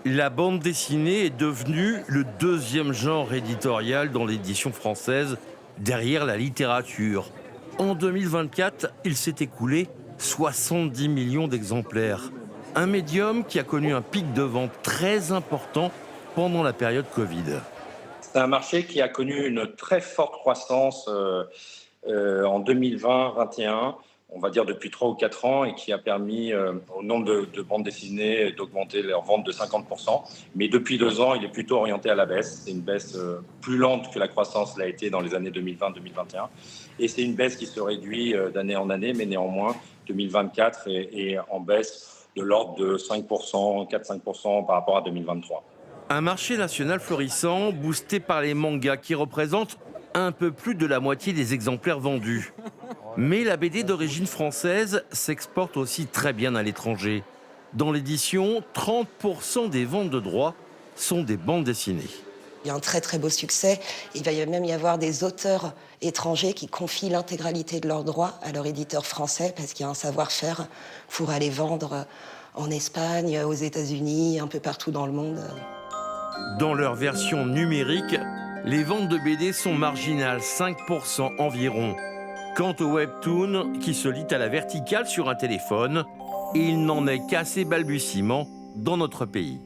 La bande dessinée est devenue le deuxième genre éditorial dans l'édition française, derrière la littérature. En 2024, il s'est écoulé 70 millions d'exemplaires. Un médium qui a connu un pic de vente très important pendant la période Covid. C'est un marché qui a connu une très forte croissance en 2020-21, on va dire depuis 3 ou 4 ans, et qui a permis au nombre de bandes dessinées d'augmenter leur vente de 50%. Mais depuis 2 ans, il est plutôt orienté à la baisse. C'est une baisse plus lente que la croissance l'a été dans les années 2020-2021. Et c'est une baisse qui se réduit d'année en année, mais néanmoins, 2024 est en baisse de l'ordre de 5%, 4-5% par rapport à 2023. Un marché national florissant, boosté par les mangas qui représentent un peu plus de la moitié des exemplaires vendus. Mais la BD d'origine française s'exporte aussi très bien à l'étranger. Dans l'édition, 30% des ventes de droits sont des bandes dessinées. Il y a un très très beau succès. Il va même y avoir des auteurs étrangers qui confient l'intégralité de leurs droits à leur éditeur français parce qu'il y a un savoir-faire pour aller vendre en Espagne, aux États-Unis, un peu partout dans le monde. Dans leur version numérique, les ventes de BD sont marginales, 5% environ. Quant au webtoon, qui se lit à la verticale sur un téléphone, il n'en est qu'à ses balbutiements dans notre pays.